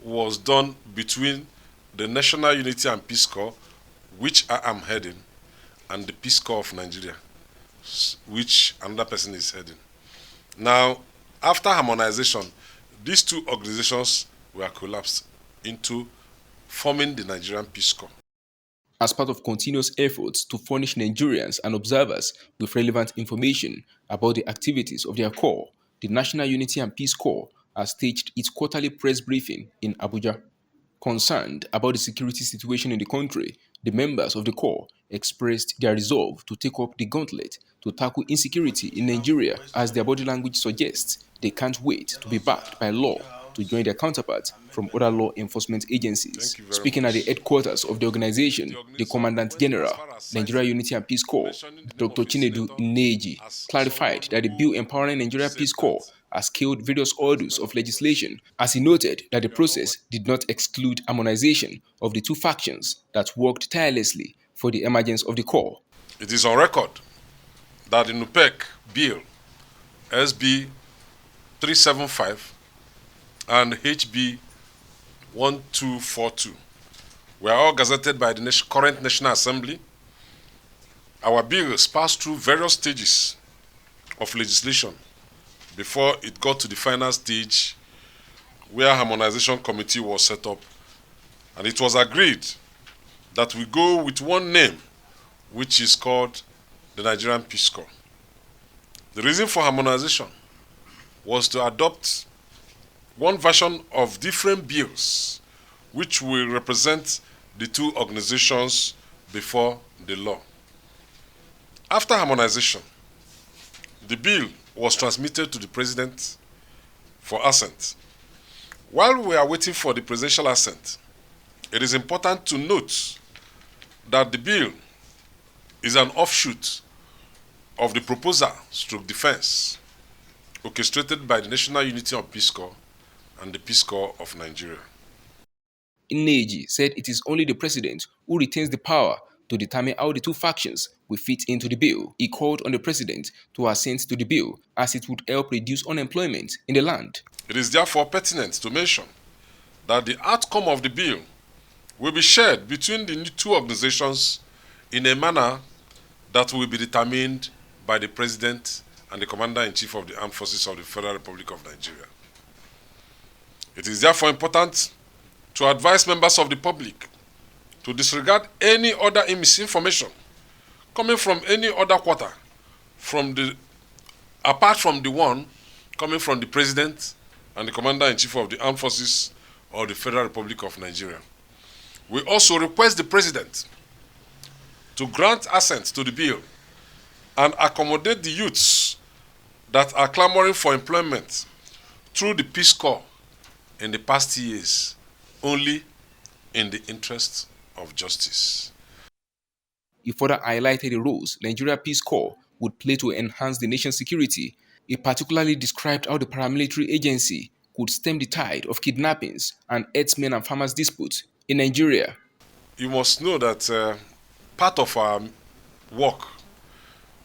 was done between the National Unity and Peace Corps, which I am heading, and the Peace Corps of Nigeria, which another person is heading. Now, after harmonization, these two organizations were collapsed into forming the Nigerian Peace Corps. As part of continuous efforts to furnish Nigerians and observers with relevant information about the activities of their corps, the National Unity and Peace Corps has staged its quarterly press briefing in Abuja. Concerned about the security situation in the country, the members of the corps expressed their resolve to take up the gauntlet to tackle insecurity in Nigeria. As their body language suggests, they can't wait to be backed by law to join their counterparts from other law enforcement agencies. Thank you very Speaking at the much. headquarters of the organization, the Commandant Went as General, far as Nigeria citing, Unity and Peace Corps, mentioning the name Dr. of a Chinedu senator Ineji, as clarified someone that the bill who empowering Nigeria said Peace Corps that has scaled various as hurdles men of of God, legislation, as he noted that the we are not well. process did not exclude harmonization of the two factions that worked tirelessly for the emergence of the corps. It is on record that the NUPEC bill SB 375 and HB 1242 were all gazetted by the current National Assembly. Our bills passed through various stages of legislation before it got to the final stage where harmonization committee was set up, and it was agreed that we go with one name, which is called the Nigerian Peace Corps. The reason for harmonization was to adopt one version of different bills which will represent the two organizations before the law. After harmonization, the bill was transmitted to the president for assent. While we are waiting for the presidential assent, it is important to note that the bill is an offshoot of the proposal stroke defense orchestrated by the National Unity and Peace Corps and the Peace Corps of Nigeria. Ineji said it is only the president who retains the power to determine how the two factions will fit into the bill. He called on the president to assent to the bill as it would help reduce unemployment in the land. It is therefore pertinent to mention that the outcome of the bill will be shared between the two organizations in a manner that will be determined by the President and the Commander-in-Chief of the Armed Forces of the Federal Republic of Nigeria. It is therefore important to advise members of the public to disregard any other misinformation coming from any other quarter apart from the one coming from the President and the Commander-in-Chief of the Armed Forces of the Federal Republic of Nigeria. We also request the President to grant assent to the bill and accommodate the youths that are clamoring for employment through the Peace Corps in the past years, only in the interest of justice. He further highlighted the roles Nigeria Peace Corps would play to enhance the nation's security. He particularly described how the paramilitary agency could stem the tide of kidnappings and herdsmen and farmers disputes in Nigeria. You must know that part of our work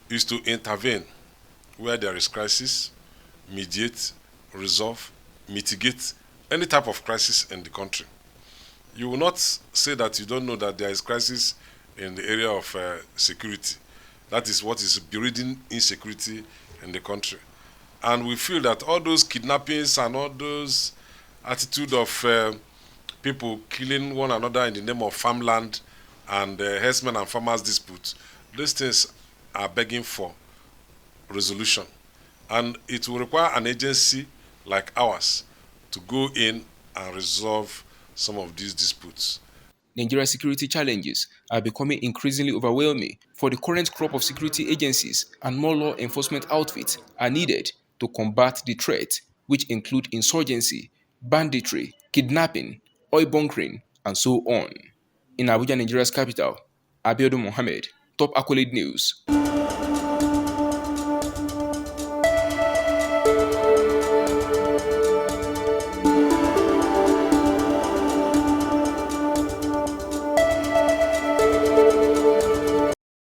is to intervene where there is crisis, mediate, resolve, mitigate any type of crisis in the country. You will not say that you don't know that there is crisis in the area of security. That is what is breeding insecurity in the country. And we feel that all those kidnappings and all those attitude of people killing one another in the name of farmland and herdsmen and farmers disputes, these things are begging for resolution. And it will require an agency like ours to go in and resolve some of these disputes. Nigeria's security challenges are becoming increasingly overwhelming. For the current crop of security agencies and more law enforcement outfits are needed to combat the threat, which include insurgency, banditry, kidnapping, oil bunkering, and so on. In Abuja, Nigeria's capital, Abiodun Mohammed, Top Accolade News.